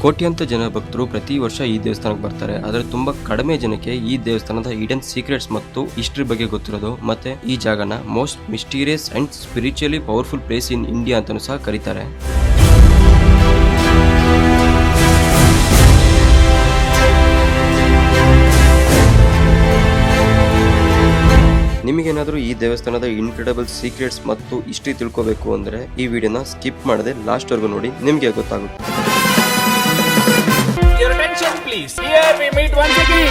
ಕೋಟ್ಯಾಂತರ ಜನ ಭಕ್ತರು ಪ್ರತಿ ವರ್ಷ ಈ ದೇವಸ್ಥಾನಕ್ಕೆ ಬರ್ತಾರೆ. ಆದರೆ ತುಂಬಾ ಕಡಿಮೆ ಜನಕ್ಕೆ ಈ ದೇವಸ್ಥಾನದ ಹಿಡನ್ ಸೀಕ್ರೆಟ್ಸ್ ಮತ್ತು ಹಿಸ್ಟ್ರಿ ಬಗ್ಗೆ ಗೊತ್ತಿರೋದು. ಮತ್ತೆ ಈ ಜಾಗನ most mysterious and spiritually powerful place in India ಅಂತಾನೂ ಸಹ ಕರೀತಾರೆ. ನಿಮಗೇನಾದರೂ ಈ ದೇವಸ್ಥಾನದ ಇನ್ಕ್ರೆಡಿಬಲ್ ಸೀಕ್ರೆಟ್ಸ್ ಮತ್ತು ಹಿಸ್ಟ್ರಿ ತಿಳ್ಕೋಬೇಕು ಅಂದ್ರೆ ಈ ವಿಡಿಯೋನ ಸ್ಕಿಪ್ ಮಾಡದೆ ಲಾಸ್ಟ್ ವರೆಗೂ ನೋಡಿ, ನಿಮಗೆ ಗೊತ್ತಾಗುತ್ತೆ. Your attention please. Here we meet once again.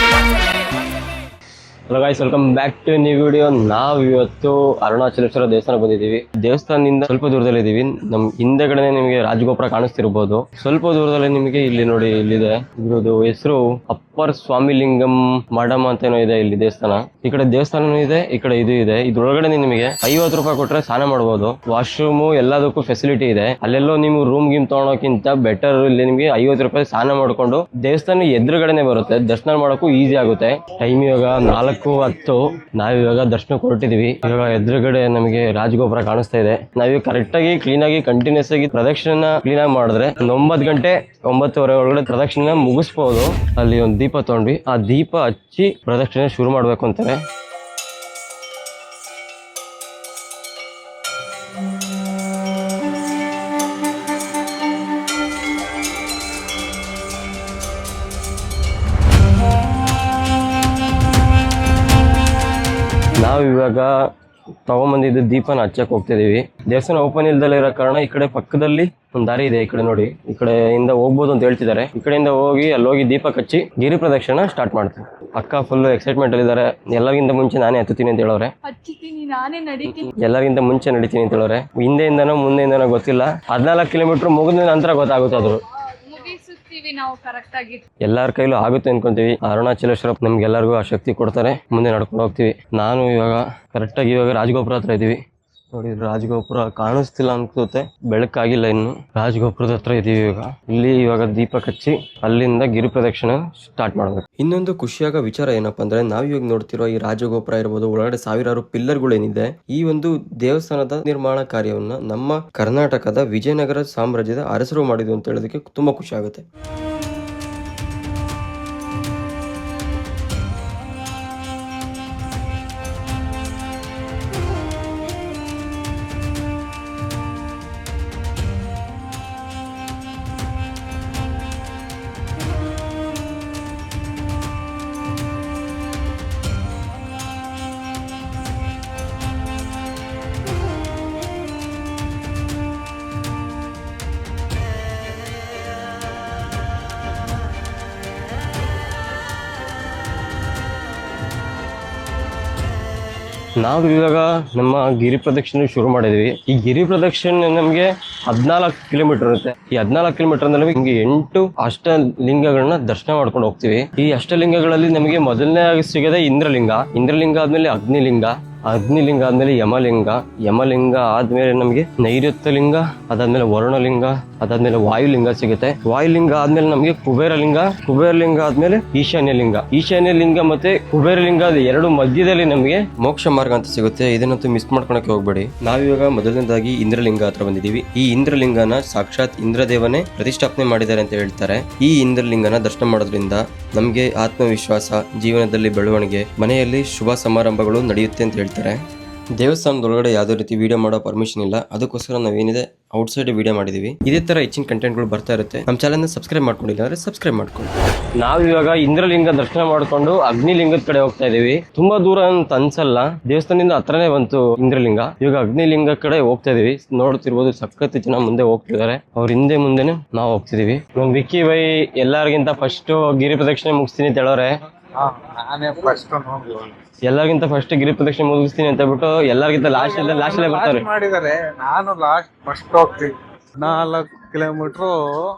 Hello guys, welcome back to new video. ನಾವು ಇವತ್ತು ಅರುಣಾಚಲೇಶ್ವರ ದೇವಸ್ಥಾನ ಬಂದಿದ್ದೀವಿ. ದೇವಸ್ಥಾನದಿಂದ ಸ್ವಲ್ಪ ದೂರದಲ್ಲಿ ಇದೀವಿ. ನಮ್ ಹಿಂದೆಗಡೆ ನಿಮಗೆ ರಾಜಗೋಪುರ ಕಾಣಿಸ್ತಿರ್ಬೋದು. ಸ್ವಲ್ಪ ದೂರದಲ್ಲಿ ನಿಮಗೆ ಇಲ್ಲಿ ನೋಡಿ, ಇಲ್ಲಿದೆ ಇದ್ರದ್ದು ಹೆಸರು ಅಪ್ಪರ್ ಸ್ವಾಮಿಲಿಂಗಂ ಮಠಂ ಅಂತ ಏನೋ ಇದೆ. ಇಲ್ಲಿ ದೇವಸ್ಥಾನ, ಈ ಕಡೆ ದೇವಸ್ಥಾನನೂ ಇದೆ, ಈ ಕಡೆ ಇದು ಇದೆ. ಇದ್ರೊಳಗಡೆ ನಿಮಗೆ 50 ರೂಪಾಯಿ ಕೊಟ್ರೆ ಸ್ನಾನ ಮಾಡಬಹುದು. ವಾಶ್ರೂಮ್ ಎಲ್ಲದಕ್ಕೂ ಫೆಸಿಲಿಟಿ ಇದೆ. ಅಲ್ಲೆಲ್ಲೋ ನೀವು ರೂಮ್ ಗಿಮ್ ತಗೊಳೋಕ್ಕಿಂತ ಬೆಟರ್ ಇಲ್ಲಿ ನಿಮಗೆ 50 ರೂಪಾಯಿ ಸ್ನಾನ ಮಾಡ್ಕೊಂಡು ದೇವಸ್ಥಾನ ಎದುರುಗಡೆನೆ ಬರುತ್ತೆ. ದರ್ಶನ ಮಾಡೋಕ್ಕೂ ಈಸಿ ಆಗುತ್ತೆ. ಟೈಮ್ ಇವಾಗ 4:10. ನಾವಿವಾಗ ದರ್ಶನಕ್ಕೆ ಹೊರಟಿದೀವಿ. ಇವಾಗ ಎದುರುಗಡೆ ನಮಗೆ ರಾಜಗೋಪುರ ಕಾಣಿಸ್ತಾ ಇದೆ. ನಾವೀಗ ಕರೆಕ್ಟ್ ಆಗಿ ಕ್ಲೀನ್ ಆಗಿ ಕಂಟಿನ್ಯೂಸ್ ಆಗಿ ಪ್ರದಕ್ಷಿಣೆ ಕ್ಲೀನ್ ಆಗಿ ಮಾಡಿದ್ರೆ 9 ಗಂಟೆ 9:30 ಒಳಗಡೆ ಪ್ರದಕ್ಷಿಣೆ ಮುಗಿಸ್ಬೋದು. ಅಲ್ಲಿ ಒಂದು ದೀಪ ತಗೊಂಡ್ವಿ, ಆ ದೀಪ ಹಚ್ಚಿ ಪ್ರದಕ್ಷಿಣೆ ಶುರು ಮಾಡ್ಬೇಕು ಅಂತಾರೆ. ನಾವು ಇವಾಗ ತಗೊಂಬಂದಿದ್ದು ದೀಪನ ಹಚ್ಚಕ್ ಹೋಗ್ತಿದೀವಿ. ದೇವಸ್ಥಾನ ಓಪನ್ ಇಲ್ದಲ್ಲೇ ಇರೋ ಕಾರಣ ಈ ಕಡೆ ಪಕ್ಕದಲ್ಲಿ ಒಂದು ದಾರಿ ಇದೆ. ಈ ಕಡೆ ನೋಡಿ, ಈ ಕಡೆಯಿಂದ ಹೋಗ್ಬೋದು ಅಂತ ಹೇಳ್ತಿದ್ದಾರೆ. ಈ ಕಡೆಯಿಂದ ಹೋಗಿ ಅಲ್ಲಿ ಹೋಗಿ ದೀಪ ಹಚ್ಚಿ ಗಿರಿ ಪ್ರದಕ್ಷಿಣೆ ಸ್ಟಾರ್ಟ್ ಮಾಡ್ತೀವಿ. ಅಕ್ಕ ಫುಲ್ ಎಕ್ಸೈಟ್ಮೆಂಟ್ ಅಲ್ಲಿ ಇದ್ದಾರೆ. ಎಲ್ಲರಿಗಿಂತ ಮುಂಚೆ ನಾನೇ ಹತ್ತುತ್ತೀನಿ ಅಂತ ಹೇಳೋರೆ. ಎಲ್ಲರಿಗಿಂತ ಮುಂಚೆ ನಡಿತೀನಿ ಅಂತ ಹೇಳೋರೆ. ಹಿಂದೆಯಿಂದನೋ ಮುಂದೆಯಿಂದನೋ ಗೊತ್ತಿಲ್ಲ. 14 ಕಿಲೋಮೀಟರ್ ಮುಗಿದ ನಂತರ ಗೊತ್ತಾಗುತ್ತಾದ್ರು. ಎಲ್ಲಾರ ಕೈಲೂ ಆಗುತ್ತೆ ಅನ್ಕೊಂತೀವಿ. ಅರುಣಾಚಲೇಶ್ವರ ನಮ್ಗೆಲ್ಲರಿಗೂ ಆ ಶಕ್ತಿ ಕೊಡ್ತಾರೆ. ಮುಂದೆ ನಡ್ಕೊಂಡು ಹೋಗ್ತೀವಿ. ನಾನು ಇವಾಗ ಕರೆಕ್ಟಾಗಿ ಇವಾಗ ರಾಜಗೋಪುರ ಹತ್ರ ಇದ್ದೀವಿ. ನೋಡಿ, ರಾಜಗೋಪುರ ಕಾಣಿಸ್ತಿಲ್ಲ ಅನ್ಸುತ್ತೆ, ಬೆಳಕಾಗಿಲ್ಲ ಇನ್ನು. ರಾಜಗೋಪುರದ ಹತ್ರ ಇದೀವಿ ಇವಾಗ. ಇಲ್ಲಿ ಇವಾಗ ದೀಪ ಹಚ್ಚಿ ಅಲ್ಲಿಂದ ಗಿರಿ ಪ್ರದಕ್ಷಿಣೆ ಸ್ಟಾರ್ಟ್ ಮಾಡ್ಬೇಕು. ಇನ್ನೊಂದು ಖುಷಿಯಾಗ ವಿಚಾರ ಏನಪ್ಪಾ ಅಂದ್ರೆ, ನಾವಿವಾಗ ನೋಡ್ತಿರೋ ಈ ರಾಜಗೋಪುರ ಇರ್ಬೋದು, ಒಳಗಡೆ ಸಾವಿರಾರು ಪಿಲ್ಲರ್ಗಳೇನಿದೆ, ಈ ಒಂದು ದೇವಸ್ಥಾನದ ನಿರ್ಮಾಣ ಕಾರ್ಯವನ್ನ ನಮ್ಮ ಕರ್ನಾಟಕದ ವಿಜಯನಗರ ಸಾಮ್ರಾಜ್ಯದ ಅರಸರು ಮಾಡಿದ್ರು ಅಂತ ಹೇಳೋದಕ್ಕೆ ತುಂಬಾ ಖುಷಿ ಆಗುತ್ತೆ. ನಾವು ಇವಾಗ ನಮ್ಮ ಗಿರಿ ಪ್ರದಕ್ಷಿಣೆ ಶುರು ಮಾಡಿದ್ವಿ. ಈ ಗಿರಿ ಪ್ರದಕ್ಷಿಣೆ ನಮಗೆ 14 ಕಿಲೋಮೀಟರ್ ಇರುತ್ತೆ. ಈ 14 ಕಿಲೋಮೀಟರ್ ಅಂದ್ರೆ ನಮಗೆ 8 ಅಷ್ಟಲಿಂಗಗಳನ್ನ ದರ್ಶನ ಮಾಡ್ಕೊಂಡು ಹೋಗ್ತೀವಿ. ಈ ಅಷ್ಟಲಿಂಗಗಳಲ್ಲಿ ನಮಗೆ ಮೊದಲನೇ ಸಿಗದೆ ಇಂದ್ರಲಿಂಗ, ಇಂದ್ರಲಿಂಗ ಆದ್ಮೇಲೆ ಅಗ್ನಿಲಿಂಗ, ಅಗ್ನಿಲಿಂಗ ಆದ್ಮೇಲೆ ಯಮಲಿಂಗ, ಯಮಲಿಂಗ ಆದ್ಮೇಲೆ ನಮಗೆ ನೈಋತ್ಯಲಿಂಗ, ಅದಾದ್ಮೇಲೆ ವರುಣಲಿಂಗ, ಅದಾದ್ಮೇಲೆ ವಾಯುಲಿಂಗ ಸಿಗುತ್ತೆ. ವಾಯುಲಿಂಗ ಆದ್ಮೇಲೆ ನಮಗೆ ಕುಬೇರಲಿಂಗ, ಕುಬೇರಲಿಂಗ ಆದ್ಮೇಲೆ ಈಶಾನ್ಯಲಿಂಗ, ಈಶಾನ್ಯಲಿಂಗ ಮತ್ತೆ ಕುಬೇರಲಿಂಗ ಎರಡು ಮಧ್ಯದಲ್ಲಿ ನಮಗೆ ಮೋಕ್ಷ ಮಾರ್ಗ ಅಂತ ಸಿಗುತ್ತೆ. ಇದನ್ನಂತೂ ಮಿಸ್ ಮಾಡ್ಕೊಳಕ್ಕೆ ಹೋಗ್ಬೇಡಿ. ನಾವಿವಾಗ ಮೊದಲನೇದಾಗಿ ಇಂದ್ರಲಿಂಗ ಹತ್ರ ಬಂದಿದ್ದೀವಿ. ಈ ಇಂದ್ರಲಿಂಗನ ಸಾಕ್ಷಾತ್ ಇಂದ್ರದೇವನೇ ಪ್ರತಿಷ್ಠಾಪನೆ ಮಾಡಿದ್ದಾರೆ ಅಂತ ಹೇಳ್ತಾರೆ. ಈ ಇಂದ್ರಲಿಂಗನ ದರ್ಶನ ಮಾಡೋದ್ರಿಂದ ನಮ್ಗೆ ಆತ್ಮವಿಶ್ವಾಸ, ಜೀವನದಲ್ಲಿ ಬೆಳವಣಿಗೆ, ಮನೆಯಲ್ಲಿ ಶುಭ ಸಮಾರಂಭಗಳು ನಡೆಯುತ್ತೆ ಅಂತ ಹೇಳ್ತಾರೆ. ದೇವಸ್ಥಾನದೊಳಗಡೆ ಯಾವುದೇ ರೀತಿ ವಿಡಿಯೋ ಮಾಡೋ ಪರ್ಮಿಷನ್ ಇಲ್ಲ. ಅದಕ್ಕೋಸ್ಕರ ನಾವೇನಿದೆ ಔಟ್ಸೈಡ್ ವಿಡಿಯೋ ಮಾಡಿದೀವಿ. ಇದೇ ತರ ಹೆಚ್ಚಿನ ಕಂಟೆಂಟ್ಗಳು ಬರ್ತಾ ಇರುತ್ತೆ. ನಮ್ಮ ಚಾನಲ್ನ ಸಬ್ಸ್ಕ್ರೈಬ್ ಮಾಡ್ಕೊಂಡಿಲ್ಲ ಅಂದ್ರೆ ಸಬ್ಸ್ಕ್ರೈಬ್ ಮಾಡ್ಕೊಳ್ಳಿ. ನಾವಿವಾಗ ಇಂದ್ರಲಿಂಗ ದರ್ಶನ ಮಾಡ್ಕೊಂಡು ಅಗ್ನಿಲಿಂಗದ ಕಡೆ ಹೋಗ್ತಾ ಇದೀವಿ. ತುಂಬಾ ದೂರ ಅಂತ ಅನ್ಸಲ್ಲ, ದೇವಸ್ಥಾನದಿಂದ ಹತ್ರನೇ ಬಂತು ಇಂದ್ರಲಿಂಗ. ಇವಾಗ ಅಗ್ನಿಲಿಂಗ ಕಡೆ ಹೋಗ್ತಾ ಇದೀವಿ. ನೋಡ್ತಿರ್ಬೋದು, ಸಖತ್ ಜನ ಮುಂದೆ ಹೋಗ್ತಿದ್ದಾರೆ. ಅವ್ರ ಹಿಂದೆ ಮುಂದೆನೆ ನಾವು ಹೋಗ್ತಿದೀವಿ. ನಮ್ ವಿಕ್ಕಿ ಬೈ ಎಲ್ಲರಿಗಿಂತ ಫಸ್ಟ್ ಗಿರಿ ಪ್ರದಕ್ಷಿಣೆ ಮುಗಿಸ್ತೀನಿ ಅಂತ ಹೇಳೋರೆ. ಎಲ್ಲರಿಗಿಂತ ಫಸ್ಟ್ ಗಿರಿ ಪ್ರದಕ್ಷಿಣೆ ಮುಗಿಸ್ತೀನಿ ಅಂತ ಹೇಳ್ಬಿಟ್ಟು ಎಲ್ಲರಿಗಿಂತ ಲಾಸ್ಟ್ ಅಲ್ಲೇ ಬರ್ತಾರೆ. ನಾನು ಲಾಸ್ಟ್ ಫಸ್ಟ್ ಹೋಗ್ತೀನಿ. 4 ಕಿಲೋಮೀಟರ್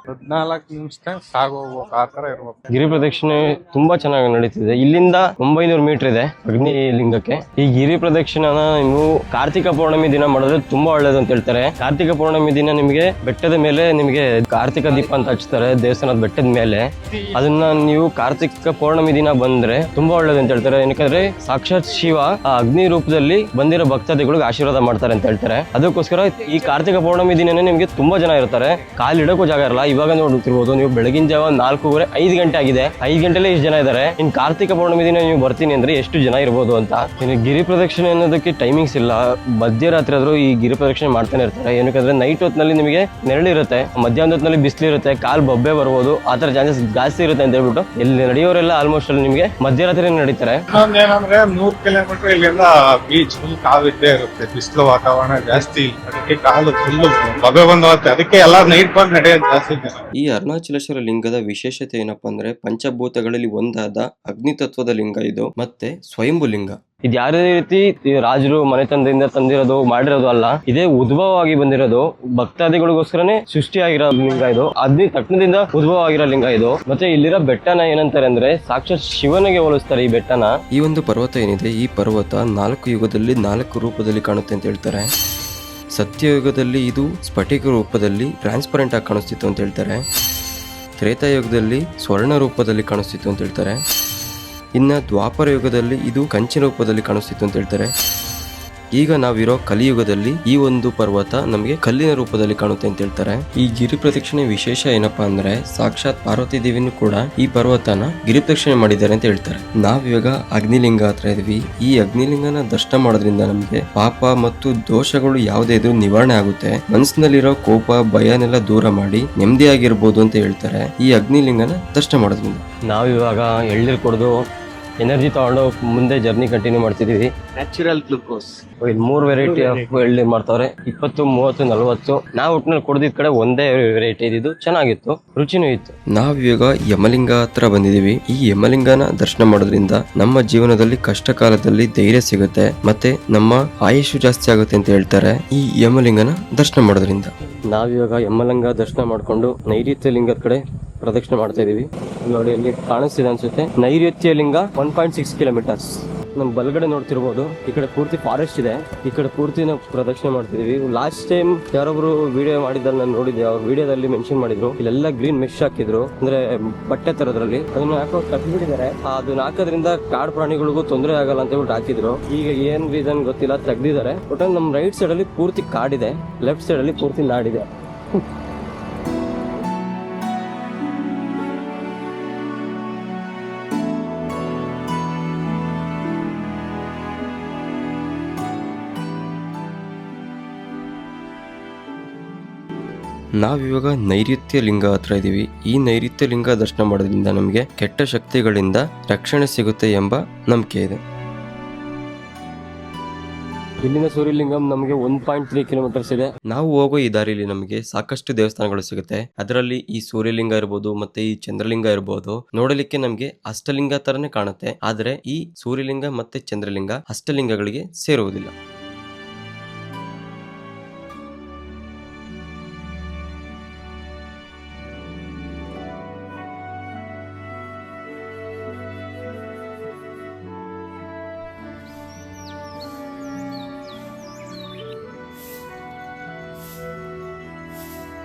14 ನಿಮಿಷ ಸಾಗೋಗ್ಬೇಕು, ಆ ತರ ಇರ್ಬೇಕು. ಗಿರಿ ಪ್ರದಕ್ಷಿಣೆ ತುಂಬಾ ಚೆನ್ನಾಗಿ ನಡೀತಿದೆ. ಇಲ್ಲಿಂದ 900 ಮೀಟರ್ ಇದೆ ಅಗ್ನಿ ಲಿಂಗಕ್ಕೆ. ಈ ಗಿರಿ ಪ್ರದಕ್ಷಿಣೆನ ನೀವು ಕಾರ್ತಿಕ ಪೌರ್ಣಮಿ ದಿನ ಮಾಡಿದ್ರೆ ತುಂಬಾ ಒಳ್ಳೇದು ಅಂತ ಹೇಳ್ತಾರೆ. ಕಾರ್ತಿಕ ಪೌರ್ಣಮಿ ದಿನ ನಿಮಗೆ ಬೆಟ್ಟದ ಮೇಲೆ ನಿಮಗೆ ಕಾರ್ತಿಕ ದೀಪ ಅಂತ ಹಚ್ತಾರೆ ದೇವಸ್ಥಾನದ ಬೆಟ್ಟದ ಮೇಲೆ. ಅದನ್ನ ನೀವು ಕಾರ್ತಿಕ ಪೌರ್ಣಮಿ ದಿನ ಬಂದ್ರೆ ತುಂಬಾ ಒಳ್ಳೇದು ಅಂತ ಹೇಳ್ತಾರೆ. ಏನಕ್ಕೆ ಸಾಕ್ಷಾತ್ ಶಿವ ಆ ಅಗ್ನಿ ರೂಪದಲ್ಲಿ ಬಂದಿರೋ ಭಕ್ತಾದಿಗಳಿಗೆ ಆಶೀರ್ವಾದ ಮಾಡ್ತಾರೆ ಅಂತ ಹೇಳ್ತಾರೆ. ಅದಕ್ಕೋಸ್ಕರ ಈ ಕಾರ್ತಿಕ ಪೌರ್ಣಮಿ ದಿನನೇ ನಿಮ್ಗೆ ತುಂಬಾ ಜನ ಇರ್ತಾರೆ. ಕಾಲಿಡಕ್ಕೂ ಜಾಗ ಇರಲ್ಲ. ಇವಾಗ ನೋಡುತ್ತಿರ್ಬೋದು ನೀವು ಬೆಳಗಿನ ಜಾವ 4:30 5 ಗಂಟೆ ಆಗಿದೆ. 5 ಗಂಟೆಲೇ ಇಷ್ಟು ಜನ ಇದ್ದಾರೆ. ಇನ್ನು ಕಾರ್ತಿಕ ಪೌರ್ಣಮಿ ದಿನ ನೀವು ಬರ್ತೀನಿ ಅಂದ್ರೆ ಎಷ್ಟು ಜನ ಇರ್ಬೋದು ಅಂತ. ಇನ್ನು ಗಿರಿ ಪ್ರದಕ್ಷಿಣೆ ಅನ್ನೋದಕ್ಕೆ ಟೈಮಿಂಗ್ಸ್ ಇಲ್ಲ. ಮಧ್ಯರಾತ್ರಿ ಆದ್ರೂ ಈ ಗಿರಿ ಪ್ರದಕ್ಷಿಣೆ ಮಾಡ್ತಾನೆ ಇರ್ತಾರೆ. ಏನಕ್ಕಂದ್ರೆ ನೈಟ್ ಹೊತ್ನಲ್ಲಿ ನಿಮಗೆ ನೆರಳಿರುತ್ತೆ, ಮಧ್ಯಾಹ್ನ ಹೊತ್ನಲ್ಲಿ ಬಿಸಿಲಿರುತ್ತೆ, ಕಾಲ್ ಬೊಬ್ಬೆ ಬರ್ಬೋದು, ಆ ತರ ಚಾನ್ಸಸ್ ಜಾಸ್ತಿ ಇರುತ್ತೆ ಅಂತ ಹೇಳ್ಬಿಟ್ಟು ಇಲ್ಲಿ ನಡೆಯೋರೆಲ್ಲ ಆಲ್ಮೋಸ್ಟ್ ಅಲ್ಲಿ ನಿಮಗೆ ಮಧ್ಯರಾತ್ರಿ ನಡೀತಾರೆ. ಇನ್ನೊಂದೇನಂದ್ರೆ 100 ಕಿಲೋಮೀಟರ್ ಇಲ್ಲಿಂದ ಬೀಚ್ ಫುಲ್ ಕಾವಿದ್ದೇ ಇರುತ್ತೆ, ಬಿಸಿಲು ವಾತಾವರಣ ಜಾಸ್ತಿ, ಅದಕ್ಕೆ ಕಾಲು ಫುಲ್ ಬಗೆ ಬಂದವತ್ತೆ, ಅದಕ್ಕೆ ಎಲ್ಲ ನೈಟ್ ಬಂದು ನಡೆಯೋದು ಜಾಸ್ತಿ ಜನ. ಈ ಅರುಣಾಚಲೇಶ್ವರ ಲಿಂಗದ ವಿಶೇಷತೆ ಏನಪ್ಪಾ ಅಂದ್ರೆ ಪಂಚಭೂತಗಳಲ್ಲಿ ಒಂದಾದ ಅಗ್ನಿ ತತ್ವದ ಲಿಂಗ ಇದು, ಮತ್ತೆ ಸ್ವಯಂಭು ಲಿಂಗ. ಇದು ಯಾವುದೇ ರೀತಿ ರಾಜರು ಮನೆತನದಿಂದ ತಂದಿರೋದು ಮಾಡಿರೋದು ಅಲ್ಲ, ಇದೇ ಉದ್ಭವವಾಗಿ ಬಂದಿರೋದು ಭಕ್ತಾದಿಗಳಿಗೋಸ್ಕರನೇ ಸೃಷ್ಟಿಯಾಗಿರೋ ಲಿಂಗ ಇದು. ಅಗ್ನಿ ತಕ್ಷಣದಿಂದ ಉದ್ಭವ ಆಗಿರೋ ಲಿಂಗ ಇದು. ಮತ್ತೆ ಇಲ್ಲಿರೋ ಬೆಟ್ಟನ ಏನಂತಾರೆ ಅಂದ್ರೆ ಸಾಕ್ಷಾತ್ ಶಿವನಿಗೆ ಹೋಲಿಸ್ತಾರೆ ಈ ಬೆಟ್ಟನ. ಈ ಒಂದು ಪರ್ವತ ಏನಿದೆ, ಈ ಪರ್ವತ 4 ಯುಗದಲ್ಲಿ 4 ರೂಪದಲ್ಲಿ ಕಾಣುತ್ತೆ ಅಂತ ಹೇಳ್ತಾರೆ. ಸತ್ಯಯುಗದಲ್ಲಿ ಇದು ಸ್ಫಟಿಕ ರೂಪದಲ್ಲಿ ಟ್ರಾನ್ಸ್ಪರೆಂಟ್ ಆಗಿ ಕಾಣಿಸ್ತಿತ್ತು ಅಂತ ಹೇಳ್ತಾರೆ. ತ್ರೇತಾಯುಗದಲ್ಲಿ ಸ್ವರ್ಣ ರೂಪದಲ್ಲಿ ಕಾಣಿಸ್ತಿತ್ತು ಅಂತ ಹೇಳ್ತಾರೆ. ಇನ್ನು ದ್ವಾಪರ ಯುಗದಲ್ಲಿ ಇದು ಕಂಚಿನ ರೂಪದಲ್ಲಿ ಕಾಣಿಸ್ತಿತ್ತು ಅಂತ ಹೇಳ್ತಾರೆ. ಈಗ ನಾವಿರೋ ಕಲಿಯುಗದಲ್ಲಿ ಈ ಒಂದು ಪರ್ವತ ನಮಗೆ ಕಲ್ಲಿನ ರೂಪದಲ್ಲಿ ಕಾಣುತ್ತೆ ಅಂತ ಹೇಳ್ತಾರೆ. ಈ ಗಿರಿ ಪ್ರದಕ್ಷಿಣೆ ವಿಶೇಷ ಏನಪ್ಪಾ ಅಂದ್ರೆ ಸಾಕ್ಷಾತ್ ಪಾರ್ವತಿ ದೇವಿನೂ ಕೂಡ ಈ ಪರ್ವತನ ಗಿರಿ ಪ್ರದಕ್ಷಿಣೆ ಮಾಡಿದ್ದಾರೆ ಅಂತ ಹೇಳ್ತಾರೆ. ನಾವಿವಾಗ ಅಗ್ನಿಲಿಂಗ ಹತ್ರ ಇದೀವಿ. ಈ ಅಗ್ನಿಲಿಂಗನ ದರ್ಶನ ಮಾಡೋದ್ರಿಂದ ನಮಗೆ ಪಾಪ ಮತ್ತು ದೋಷಗಳು ಯಾವುದೇ ಇದ್ರೂ ನಿವಾರಣೆ ಆಗುತ್ತೆ. ಮನಸ್ಸಿನಲ್ಲಿರೋ ಕೋಪ ಭಯನೆಲ್ಲ ದೂರ ಮಾಡಿ ನೆಮ್ಮದಿಯಾಗಿರ್ಬೋದು ಅಂತ ಹೇಳ್ತಾರೆ ಈ ಅಗ್ನಿಲಿಂಗನ ದರ್ಶನ ಮಾಡೋದ್ರಿಂದ. ನಾವಿವಾಗ ಎಳ್ನೀರು ಕುಡಿದು ಎನರ್ಜಿ ತಗೊಂಡು ಮುಂದೆ ಜರ್ನಿ ಕಂಟಿನ್ಯೂ ಮಾಡ್ತಿದೀವಿ. ನ್ಯಾಚುರಲ್ ಗ್ಲೂಕೋಸ್ ಇಲ್ಲಿ 3 ವೆರೈಟಿ ಆಫ್ ಎಳ್ನೀರು ಮಾಡ್ತಾವ್ರೆ, 20, 30, 40. ನಾವು ಒಟ್ಟಿನಲ್ಲಿ ಕುಡಿದಿದ್ ಕಡೆ ಒಂದೇ ವೆರೈಟಿ ಇದ್ದು ಚೆನ್ನಾಗಿತ್ತು, ರುಚಿನೂ ಇತ್ತು. ನಾವಿವಾಗ ಯಮಲಿಂಗ ಹತ್ರ ಬಂದಿದೀವಿ. ಈ ಯಮಲಿಂಗನ ದರ್ಶನ ಮಾಡೋದ್ರಿಂದ ನಮ್ಮ ಜೀವನದಲ್ಲಿ ಕಷ್ಟ ಕಾಲದಲ್ಲಿ ಧೈರ್ಯ ಸಿಗುತ್ತೆ, ಮತ್ತೆ ನಮ್ಮ ಆಯುಷು ಜಾಸ್ತಿ ಆಗುತ್ತೆ ಅಂತ ಹೇಳ್ತಾರೆ ಈ ಯಮಲಿಂಗನ ದರ್ಶನ ಮಾಡೋದ್ರಿಂದ. ನಾವಿವಾಗ ಯಮಲಿಂಗ ದರ್ಶನ ಮಾಡ್ಕೊಂಡು ನೈಋತ್ಯ ಲಿಂಗದ ಕಡೆ ಪ್ರದಕ್ಷಿಣೆ ಮಾಡ್ತಾ ಇದೀವಿ. ನೋಡಿ ಅಲ್ಲಿ ಕಾಣಿಸ್ತಿದೆ ಅನ್ಸುತ್ತೆ, ನೈಋತ್ಯ ಲಿಂಗ 1.6 ಕಿಲೋಮೀಟರ್ಸ್. ನಮ್ ಬಲಗಡೆ ನೋಡ್ತಿರ್ಬೋದು, ಈ ಕಡೆ ಪೂರ್ತಿ ಫಾರೆಸ್ಟ್ ಇದೆ, ಈ ಕಡೆ ಪೂರ್ತಿ ನಾವು ಪ್ರದಕ್ಷಿಣೆ ಮಾಡ್ತಿದೀವಿ. ಲಾಸ್ಟ್ ಟೈಮ್ ಯಾರೊಬ್ರು ವಿಡಿಯೋ ಮಾಡಿದ್ದಲ್ಲಿ ನಾನು ನೋಡಿದ್ದೆ, ಅವ್ರ ವಿಡಿಯೋದಲ್ಲಿ ಮೆನ್ಷನ್ ಮಾಡಿದ್ರು ಇಲ್ಲೆಲ್ಲ ಗ್ರೀನ್ ಮೆಶ್ ಹಾಕಿದ್ರು, ಅಂದ್ರೆ ಬಟ್ಟೆ ತರದ್ರಲ್ಲಿ. ಅದನ್ನ ಯಾಕೋ ಕಟ್ಬಿಟ್ಟಿದ್ದಾರೆ. ಅದನ್ನ ಹಾಕೋದ್ರಿಂದ ಕಾಡು ಪ್ರಾಣಿಗಳಿಗೂ ತೊಂದರೆ ಆಗಲ್ಲ ಅಂತ ಹೇಳ್ಬಿಟ್ಟು ಹಾಕಿದ್ರು. ಈಗ ಏನ್ ರೀಸನ್ ಗೊತ್ತಿಲ್ಲ, ತೆಗ್ದಿದ್ದಾರೆ. ಒಟ್ಟಾಗಿ ನಮ್ ರೈಟ್ ಸೈಡ್ ಅಲ್ಲಿ ಪೂರ್ತಿ ಕಾಡಿದೆ, ಲೆಫ್ಟ್ ಸೈಡ್ ಅಲ್ಲಿ ಪೂರ್ತಿ ನಾಡಿದೆ. ನಾವಿವಾಗ ನೈಋತ್ಯ ಲಿಂಗ ಹತ್ರ ಇದೀವಿ. ಈ ನೈಋತ್ಯ ಲಿಂಗ ದರ್ಶನ ಮಾಡೋದ್ರಿಂದ ನಮಗೆ ಕೆಟ್ಟ ಶಕ್ತಿಗಳಿಂದ ರಕ್ಷಣೆ ಸಿಗುತ್ತೆ ಎಂಬ ನಂಬಿಕೆ ಇದೆ. ಇಲ್ಲಿಂದ ಸೂರ್ಯಲಿಂಗಂ ನಮಗೆ 1.3 ಕಿಲೋಮೀಟರ್ಸ್ ಇದೆ. ನಾವು ಹೋಗೋ ಈ ದಾರಿಲಿ ನಮಗೆ ಸಾಕಷ್ಟು ದೇವಸ್ಥಾನಗಳು ಸಿಗುತ್ತೆ. ಅದರಲ್ಲಿ ಈ ಸೂರ್ಯಲಿಂಗ ಇರ್ಬೋದು, ಮತ್ತೆ ಈ ಚಂದ್ರಲಿಂಗ ಇರ್ಬೋದು. ನೋಡಲಿಕ್ಕೆ ನಮಗೆ ಅಷ್ಟಲಿಂಗ ತರನೇ ಕಾಣುತ್ತೆ, ಆದ್ರೆ ಈ ಸೂರ್ಯಲಿಂಗ ಮತ್ತೆ ಚಂದ್ರಲಿಂಗ ಅಷ್ಟಲಿಂಗಗಳಿಗೆ ಸೇರುವುದಿಲ್ಲ.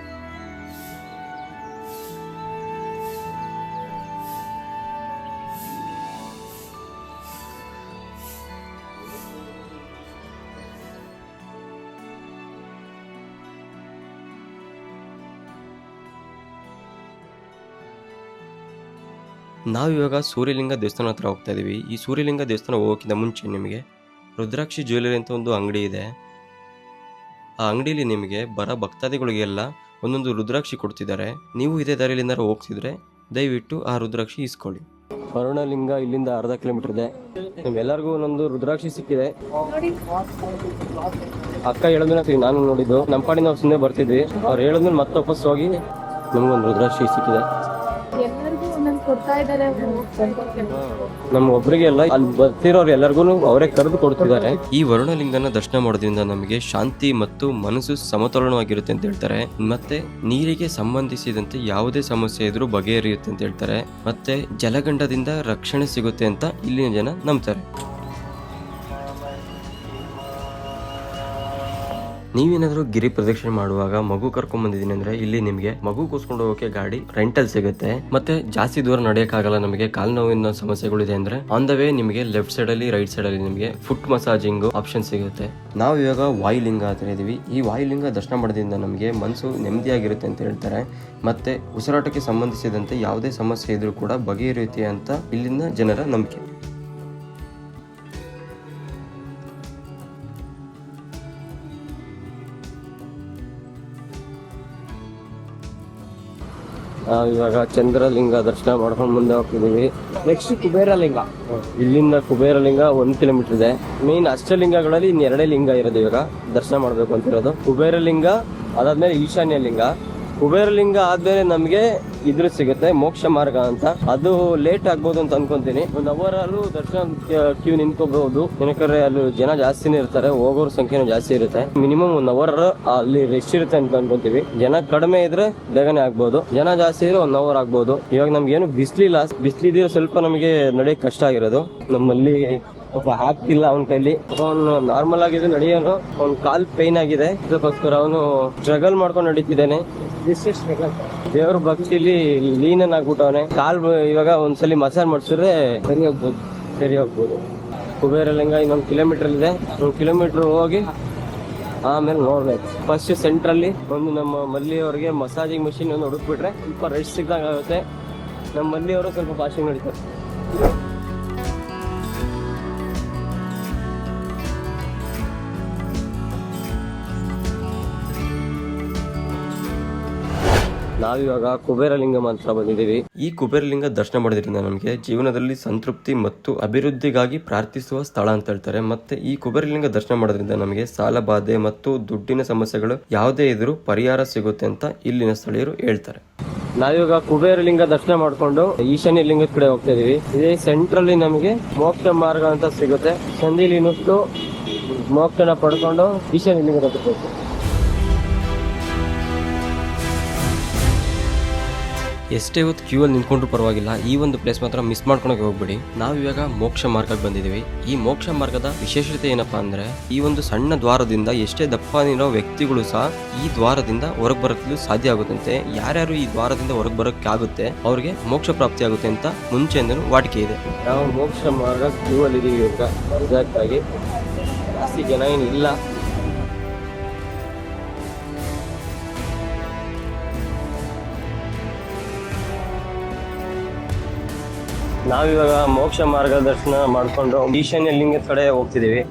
ನಾವಿವಾಗ ಸೂರ್ಯಲಿಂಗ ದೇವಸ್ಥಾನ ಹತ್ರ ಹೋಗ್ತಾ ಇದೀವಿ. ಈ ಸೂರ್ಯಲಿಂಗ ದೇವಸ್ಥಾನ ಹೋಗೋಕ್ಕಿಂತ ಮುಂಚೆ ನಿಮಗೆ ರುದ್ರಾಕ್ಷಿ ಜ್ಯುವೆಲರಿ ಅಂತ ಒಂದು ಅಂಗಡಿ ಇದೆ. ಆ ಅಂಗಡಿಯಲ್ಲಿ ನಿಮಗೆ ಬರೋ ಭಕ್ತಾದಿಗಳಿಗೆಲ್ಲ ಒಂದೊಂದು ರುದ್ರಾಕ್ಷಿ ಕೊಡ್ತಿದ್ದಾರೆ. ನೀವು ಇದೇ ದಾರಿಲಿಂದ ಹೋಗ್ತಿದ್ರೆ ದಯವಿಟ್ಟು ಆ ರುದ್ರಾಕ್ಷಿ ಇಸ್ಕೊಳ್ಳಿ. ವರುಣಲಿಂಗ ಇಲ್ಲಿಂದ ಅರ್ಧ ಕಿಲೋಮೀಟರ್ ಇದೆ. ನಮ್ಮೆಲ್ಲರಿಗೂ ಒಂದೊಂದು ರುದ್ರಾಕ್ಷಿ ಸಿಕ್ಕಿದೆ. ಅಕ್ಕ ಹೇಳಿದ್ಮೇಲೆ ನಾನು ನೋಡಿದ್ದು, ನಮ್ಮ ಪಾಡಿ ನಾವು ಸುಮ್ಮನೆ ಬರ್ತಿದ್ವಿ. ಅವ್ರು ಹೇಳಿದ್ಮೇಲೆ ಮತ್ತೆ ವಾಪಸ್ ಹೋಗಿ ನಮ್ಗೊಂದು ರುದ್ರಾಕ್ಷಿ ಸಿಕ್ಕಿದೆ. ನಮ್ಮ ಒಬ್ಬರಿಗೆ ಎಲ್ಲ ಅಲ್ಲಿ ಬರ್ತಿರೋರು ಎಲ್ಲರಿಗೂ ಅವರೇ ಕರೆದು ಕೊಡ್ತಿದ್ದಾರೆ. ಈ ವರುಣಲಿಂಗನ ದರ್ಶನ ಮಾಡೋದ್ರಿಂದ ನಮಗೆ ಶಾಂತಿ ಮತ್ತು ಮನಸ್ಸು ಸಮತೋಲನವಾಗಿರುತ್ತೆ ಅಂತ ಹೇಳ್ತಾರೆ. ಮತ್ತೆ ನೀರಿಗೆ ಸಂಬಂಧಿಸಿದಂತೆ ಯಾವುದೇ ಸಮಸ್ಯೆ ಇದ್ರೂ ಬಗೆಹರಿಯುತ್ತೆ ಅಂತ ಹೇಳ್ತಾರೆ. ಮತ್ತೆ ಜಲಗಂಡದಿಂದ ರಕ್ಷಣೆ ಸಿಗುತ್ತೆ ಅಂತ ಇಲ್ಲಿನ ಜನ ನಂಬ್ತಾರೆ. ನೀವೇನಾದ್ರೂ ಗಿರಿ ಪ್ರದಕ್ಷಿಣೆ ಮಾಡುವಾಗ ಮಗು ಕರ್ಕೊಂಡ್ ಬಂದಿದ್ದೀನಿ ಅಂದ್ರೆ ಇಲ್ಲಿ ನಿಮಗೆ ಮಗು ಕೂಸ್ಕೊಂಡು ಹೋಗೋಕೆ ಗಾಡಿ ರೆಂಟಲ್ ಸಿಗುತ್ತೆ. ಮತ್ತೆ ಜಾಸ್ತಿ ದೂರ ನಡೆಯಕ್ಕಾಗಲ್ಲ, ನಮಗೆ ಕಾಲ್ ನೋವಿನ ಸಮಸ್ಯೆಗಳು ಇದೆ ಅಂದ್ರೆ ಆನ್ ದ ವೇ ನಿಮಗೆ ಲೆಫ್ಟ್ ಸೈಡ್ ಅಲ್ಲಿ ರೈಟ್ ಸೈಡ್ ಅಲ್ಲಿ ನಿಮಗೆ ಫುಟ್ ಮಸಾಜಿಂಗ್ ಆಪ್ಷನ್ ಸಿಗುತ್ತೆ. ನಾವು ಇವಾಗ ವಾಯುಲಿಂಗ ಹತ್ರ ಇದೀವಿ. ಈ ವಾಯುಲಿಂಗ ದರ್ಶನ ಮಾಡೋದ್ರಿಂದ ನಮಗೆ ಮನಸ್ಸು ನೆಮ್ಮದಿಯಾಗಿರುತ್ತೆ ಅಂತ ಹೇಳ್ತಾರೆ. ಮತ್ತೆ ಉಸಿರಾಟಕ್ಕೆ ಸಂಬಂಧಿಸಿದಂತೆ ಯಾವುದೇ ಸಮಸ್ಯೆ ಇದ್ರೂ ಕೂಡ ಬಗೆಹರಿಯುತ್ತೆ ಅಂತ ಇಲ್ಲಿನ ಜನರ ನಂಬಿಕೆ. ಇವಾಗ ಚಂದ್ರಲಿಂಗ ದರ್ಶನ ಮಾಡ್ಕೊಂಡು ಮುಂದೆ ಹೋಗ್ತಿದೀವಿ. ನೆಕ್ಸ್ಟ್ ಕುಬೇರಲಿಂಗ. ಇಲ್ಲಿಂದ ಕುಬೇರಲಿಂಗ 1 ಕಿಲೋಮೀಟರ್ ಇದೆ. ಮೇನ್ ಅಷ್ಟಲಿಂಗಗಳಲ್ಲಿ ಇನ್ನು 2 ಲಿಂಗ ಇರೋದು ಇವಾಗ ದರ್ಶನ ಮಾಡ್ಬೇಕು ಅಂತಿರೋದು. ಕುಬೇರಲಿಂಗ ಅದಾದ್ಮೇಲೆ ಈಶಾನ್ಯ ಲಿಂಗ. ಕುಬೇರಲಿಂಗ ಆದ್ಮೇಲೆ ನಮ್ಗೆ ಇದ್ರ ಸಿಗುತ್ತೆ ಮೋಕ್ಷ ಮಾರ್ಗ ಅಂತ. ಅದು ಲೇಟ್ ಆಗ್ಬೋದು ಅಂತ ಅನ್ಕೊಂತೀನಿ. 1 ಅವರ್ ಅಲ್ಲೂ ದರ್ಶನ ಕ್ಯೂ ನಿಂತ್ಕೋಬಹುದು. ಏನಕ್ಕೆ ಅಲ್ಲಿ ಜನ ಜಾಸ್ತಿನೇ ಇರ್ತಾರೆ, ಹೋಗೋರ್ ಸಂಖ್ಯೆನೂ ಜಾಸ್ತಿ ಇರುತ್ತೆ. ಮಿನಿಮಮ್ 1 ಅವರ್ ಅಲ್ಲಿ ರೆಸ್ಟ್ ಇರುತ್ತೆ ಅಂತ ಅನ್ಕೊಂತೀವಿ. ಜನ ಕಡಿಮೆ ಇದ್ರೆ ಬೇಗನೆ ಆಗ್ಬೋದು, ಜನ ಜಾಸ್ತಿ ಇದ್ರೆ 1 ಅವರ್ ಆಗ್ಬೋದು. ಇವಾಗ ನಮ್ಗೆ ಏನು ಬಿಸ್ಲಿಲ್ಲ, ಬಿಸ್ಲಿದ್ರೆ ಸ್ವಲ್ಪ ನಮಗೆ ನಡೆಯಕ್ ಕಷ್ಟ ಆಗಿರೋದು. ನಮ್ಮಲ್ಲಿ ಒಬ್ಬ ಹಾಕ್ತಿಲ್ಲ ಅವನ ಕೈಲಿ. ಅವನು ನಾರ್ಮಲ್ ಆಗಿದೆ ನಡೆಯೋನು, ಅವ್ನ ಕಾಲ್ ಪೈನ್ ಆಗಿದೆ, ಅದಕ್ಕೋಸ್ಕರ ಅವನು ಸ್ಟ್ರಗಲ್ ಮಾಡ್ಕೊಂಡು ನಡೀತಿದ್ದಾನೆ. ದೇವ್ರ ಭಕ್ತಿಲಿ ಲೀನನಾಗ್ಬಿಟ್ಟವನೆ. ಕಾಲ್ ಇವಾಗ ಒಂದ್ಸಲಿ ಮಸಾಜ್ ಮಾಡಿಸಿದ್ರೆ ಸರಿ ಹೋಗ್ಬೋದು. ಕುಬೇರಲಿಂಗ ಇನ್ನೊಂದು ಕಿಲೋಮೀಟರ್ ಇದೆ. 1 ಕಿಲೋಮೀಟರ್ ಹೋಗಿ ಆಮೇಲೆ ನೋಡ್ಬೇಕು. ಫಸ್ಟ್ ಸೆಂಟ್ರಲ್ಲಿ ಒಂದು ನಮ್ಮ ಮಲ್ಲಿಯವ್ರಿಗೆ ಮಸಾಜಿಂಗ್ ಮಷಿನ್ ಒಂದು ಹುಡುಕ್ಬಿಟ್ರೆ ಸ್ವಲ್ಪ ರೆಸ್ಟ್ ಸಿಗ್ದಂಗೆ ಆಗುತ್ತೆ. ನಮ್ಮ ಮಲ್ಲಿಯವರು ಸ್ವಲ್ಪ ಭಾಷೆ ನಡೀತಾರೆ. ನಾವಿವಾಗ ಕುಬೇರಲಿಂಗ ಮಾತ್ರ ಬಂದಿದ್ದೀವಿ. ಈ ಕುಬೇರಲಿಂಗ ದರ್ಶನ ಮಾಡೋದ್ರಿಂದ ನಮಗೆ ಜೀವನದಲ್ಲಿ ಸಂತೃಪ್ತಿ ಮತ್ತು ಅಭಿವೃದ್ಧಿಗಾಗಿ ಪ್ರಾರ್ಥಿಸುವ ಸ್ಥಳ ಅಂತ ಹೇಳ್ತಾರೆ. ಮತ್ತೆ ಈ ಕುಬೇರಲಿಂಗ ದರ್ಶನ ಮಾಡೋದ್ರಿಂದ ನಮಗೆ ಸಾಲ ಬಾಧೆ ಮತ್ತು ದುಡ್ಡಿನ ಸಮಸ್ಯೆಗಳು ಯಾವುದೇ ಇದ್ರೂ ಪರಿಹಾರ ಸಿಗುತ್ತೆ ಅಂತ ಇಲ್ಲಿನ ಸ್ಥಳೀಯರು ಹೇಳ್ತಾರೆ. ನಾವಿವಾಗ ಕುಬೇರಲಿಂಗ ದರ್ಶನ ಮಾಡ್ಕೊಂಡು ಈಶಾನ್ಯ ಲಿಂಗದ ಕಡೆ ಹೋಗ್ತಾ ಇದೀವಿ. ಇದೇ ಸೆಂಟ್ರಲ್ಲಿ ನಮಗೆ ಮೋಕ್ಷ ಮಾರ್ಗ ಅಂತ ಸಿಗುತ್ತೆ. ಸಂದಿಲಿ ನುಟ್ಟು ಮೋಕ್ಷನ ಪಡ್ಕೊಂಡು ಈಶಾನ್ಯ ಲಿಂಗದ ಹತ್ರ ಹೋಗ್ತೀವಿ. ಎಷ್ಟೇ ಹೊತ್ತು ಕ್ಯೂ ಅಲ್ಲಿ ನಿಂತ್ಕೊಂಡ್ರು ಪರವಾಗಿಲ್ಲ, ಈ ಒಂದು ಪ್ಲೇಸ್ ಮಾತ್ರ ಮಿಸ್ ಮಾಡ್ಕೊಳಕ್ಕೆ ಹೋಗ್ಬೇಡಿ. ನಾವಿವಾಗ ಮೋಕ್ಷ ಮಾರ್ಗಕ್ಕೆ ಬಂದಿದ್ದೀವಿ. ಈ ಮೋಕ್ಷ ಮಾರ್ಗದ ವಿಶೇಷತೆ ಏನಪ್ಪಾ ಅಂದ್ರೆ ಈ ಒಂದು ಸಣ್ಣ ದ್ವಾರದಿಂದ ಎಷ್ಟೇ ದಪ್ಪನಿರೋ ವ್ಯಕ್ತಿಗಳು ಸಹ ಈ ದ್ವಾರದಿಂದ ಹೊರಗೆ ಬರಲು ಸಾಧ್ಯ ಆಗುತ್ತಂತೆ. ಯಾರ್ಯಾರು ಈ ದ್ವಾರದಿಂದ ಹೊರಗೆ ಬರೋಕ್ಕೆ ಆಗುತ್ತೆ ಅವ್ರಿಗೆ ಮೋಕ್ಷ ಪ್ರಾಪ್ತಿ ಆಗುತ್ತೆ ಅಂತ ಮುಂಚೆಯಿಂದಲೂ ವಾಡಿಕೆ ಇದೆ. ನಾವು ಮೋಕ್ಷ ಮಾರ್ಗ ಕ್ಯೂ ಅಲ್ಲಿ ಇದೀವಿ. ಈಗ ಎಕ್ಸಾಕ್ಟ್ ಆಗಿ ಜಾಸ್ತಿ ಜನ ಏನಿಲ್ಲ. ನಾವಿವಾಗ ಮೋಕ್ಷ ಮಾರ್ಗ ದರ್ಶನ ಮಾಡ್ಕೊಂಡು ಈಶಾನ್ಯ ಲಿಂಗದ ಕಡೆ ಹೋಗ್ತಿದೀವಿ.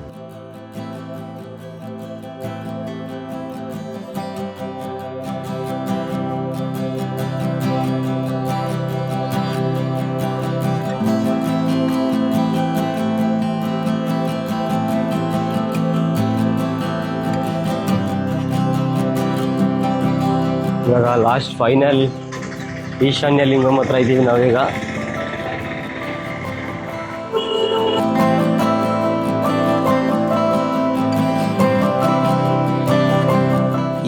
ಇವಾಗ ಲಾಸ್ಟ್ ಫೈನಲ್ ಈಶಾನ್ಯ ಲಿಂಗಂ ಹತ್ರ ಇದ್ದೀವಿ ನಾವೀಗ.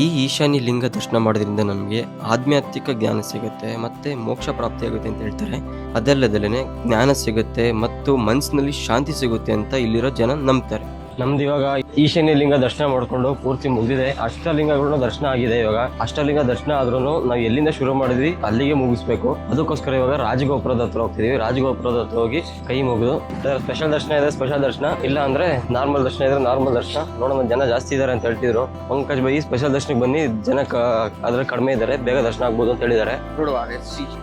ಈ ಈಶಾನ್ಯ ಲಿಂಗ ದರ್ಶನ ಮಾಡೋದ್ರಿಂದ ನಮಗೆ ಆಧ್ಯಾತ್ಮಿಕ ಜ್ಞಾನ ಸಿಗುತ್ತೆ ಮತ್ತೆ ಮೋಕ್ಷ ಪ್ರಾಪ್ತಿಯಾಗುತ್ತೆ ಅಂತ ಹೇಳ್ತಾರೆ. ಅದಲ್ಲದಲ್ಲೇ ಜ್ಞಾನ ಸಿಗುತ್ತೆ ಮತ್ತು ಮನಸ್ಸಿನಲ್ಲಿ ಶಾಂತಿ ಸಿಗುತ್ತೆ ಅಂತ ಇಲ್ಲಿರೋ ಜನ ನಂಬ್ತಾರೆ. ನಮ್ದು ಇವಾಗ ಈಶಾನ್ಯ ಲಿಂಗ ದರ್ಶನ ಮಾಡ್ಕೊಂಡು ಪೂರ್ತಿ ಮುಗಿದಿದೆ. ಅಷ್ಟಲಿಂಗಗಳನ್ನ ದರ್ಶನ ಆಗಿದೆ. ಇವಾಗ ಅಷ್ಟಲಿಂಗ ದರ್ಶನ ಆದ್ರೂ ನಾವು ಎಲ್ಲಿಂದ ಶುರು ಮಾಡಿದ್ವಿ ಅಲ್ಲಿಗೆ ಮುಗಿಸ್ಬೇಕು. ಅದಕ್ಕೋಸ್ಕರ ಇವಾಗ ರಾಜಗೋಪುರದ ಹತ್ರ ಹೋಗ್ತಿದೀವಿ. ರಾಜಗೋಪುರದ ಹತ್ರ ಹೋಗಿ ಕೈ ಮುಗಿದು ಸ್ಪೆಷಲ್ ದರ್ಶನ ಇದೆ ಸ್ಪೆಷಲ್ ದರ್ಶನ, ಇಲ್ಲ ಅಂದ್ರೆ ನಾರ್ಮಲ್ ದರ್ಶನ ಇದ್ರೆ ನಾರ್ಮಲ್ ದರ್ಶನ. ನೋಡೋಣ ಜನ ಜಾಸ್ತಿ ಇದಾರೆ ಅಂತ ಹೇಳ್ತಿದ್ರು. ಪಂಕಜ್ ಬೈ ಸ್ಪೆಷಲ್ ದರ್ಶನಕ್ಕೆ ಬನ್ನಿ, ಜನ ಅದ್ರಲ್ಲಿ ಕಡಿಮೆ ಇದ್ದಾರೆ, ಬೇಗ ದರ್ಶನ ಆಗ್ಬೋದು ಅಂತ ಹೇಳಿದ್ದಾರೆ.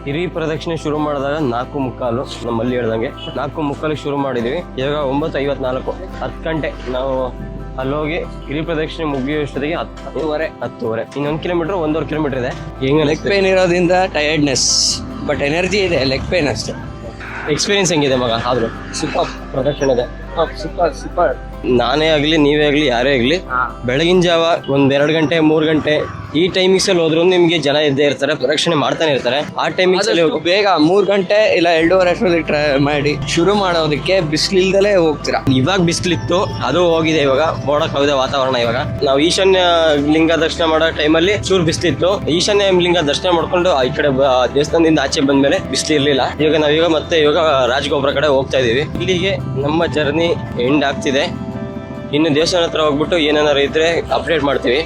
ಹಿರಿ ಪ್ರದಕ್ಷಿಣೆ ಶುರು ಮಾಡಿದಾಗ 4:45 ನಮ್ಮಲ್ಲಿ ಹೇಳ್ದಂಗೆ 4:45 ಶುರು ಮಾಡಿದೀವಿ. ಇವಾಗ 9:54 10 ಗಂಟೆ ನಾವು ಅಲ್ಲೋಗಿ ಗಿರಿ ಪ್ರದಕ್ಷಿಣೆ ಮುಗಿಯೋಷ್ಟೊತ್ತಿಗೆ 10:30. ಇನ್ನೊಂದು ಕಿಲೋಮೀಟರ್ 1.5 ಕಿಲೋಮೀಟರ್ ಇದೆ. ಲೆಗ್ ಪೇನ್ ಇರೋದ್ರಿಂದ ಟಯರ್ಡ್ನೆಸ್, ಬಟ್ ಎನರ್ಜಿ ಇದೆ, ಲೆಗ್ ಪೇನ್ ಅಷ್ಟೇ. ಎಕ್ಸ್ಪೀರಿಯನ್ಸ್ ಹೆಂಗಿದೆ ಮಗ? ಆದ್ರೂ ಸೂಪರ್ ಪ್ರದಕ್ಷಿಣೆ ಇದೆ. ಸೂಪರ್. ನಾನೇ ಆಗ್ಲಿ ನೀವೇ ಆಗ್ಲಿ ಯಾರೇ ಆಗ್ಲಿ ಬೆಳಗಿನ ಜಾವ 1-2 ಗಂಟೆ 3 ಗಂಟೆ ಈ ಟೈಮಿಂಗ್ಸ್ ಅಲ್ಲಿ ಹೋದ್ರು ನಿಮ್ಗೆ ಜನ ಇದ್ದೇ ಇರ್ತಾರೆ, ಪ್ರದಕ್ಷಿಣೆ ಮಾಡ್ತಾನೆ ಇರ್ತಾರೆ. ಆ ಟೈಮಿಂಗ್ಸ್ ಅಲ್ಲಿ ಬೇಗ 3 ಗಂಟೆ ಇಲ್ಲ 2:30 ಅಷ್ಟರಲ್ಲಿ ಟ್ರೈ ಮಾಡಿ ಶುರು ಮಾಡೋದಕ್ಕೆ ಬಿಸಿಲಿಲ್ದಲೇ ಹೋಗ್ತೀರಾ. ಇವಾಗ ಬಿಸಿಲಿತ್ತು, ಅದು ಹೋಗಿದೆ. ಇವಾಗ ಮೋಡ ಕವಿದ ವಾತಾವರಣ. ಇವಾಗ ನಾವು ಈಶಾನ್ಯ ಲಿಂಗ ದರ್ಶನ ಮಾಡೋ ಟೈಮಲ್ಲಿ ಚೂರು ಬಿಸಿಲಿತ್ತು. ಈಶಾನ್ಯ ಲಿಂಗ ದರ್ಶನ ಮಾಡ್ಕೊಂಡು ಈ ಕಡೆ ದೇವಸ್ಥಾನದಿಂದ ಆಚೆ ಬಂದ್ಮೇಲೆ ಬಿಸಿಲು ಇರ್ಲಿಲ್ಲ. ಇವಾಗ ಮತ್ತೆ ರಾಜಗೋಪುರ ಕಡೆ ಹೋಗ್ತಾ ಇದೀವಿ. ಇಲ್ಲಿಗೆ ನಮ್ಮ ಜರ್ನಿ ಎಂಡ್ ಆಗ್ತಿದೆ. ಇನ್ನು ದೇವಸ್ಥಾನ ಹತ್ರ ಹೋಗ್ಬಿಟ್ಟು ಏನೇನಾರು ಇದ್ರೆ ಅಪ್ಡೇಟ್ ಮಾಡ್ತೀವಿ.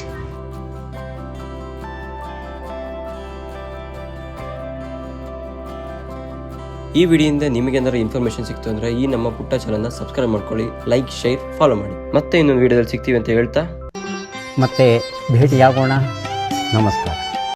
ಈ ವಿಡಿಯೋಯಿಂದ ನಿಮಗೇನಾದ್ರು ಇನ್ಫಾರ್ಮೇಶನ್ ಸಿಕ್ತು ಅಂದ್ರೆ ಈ ನಮ್ಮ ಪುಟ್ಟ ಚಾನಲ್ನ ಸಬ್ಸ್ಕ್ರೈಬ್ ಮಾಡ್ಕೊಳ್ಳಿ, ಲೈಕ್, ಶೇರ್, ಫಾಲೋ ಮಾಡಿ. ಮತ್ತೆ ಇನ್ನೊಂದು ವಿಡಿಯೋದಲ್ಲಿ ಸಿಗ್ತೀವಿ ಅಂತ ಹೇಳ್ತಾ ಮತ್ತೆ ಭೇಟಿಯಾಗೋಣ. ನಮಸ್ಕಾರ.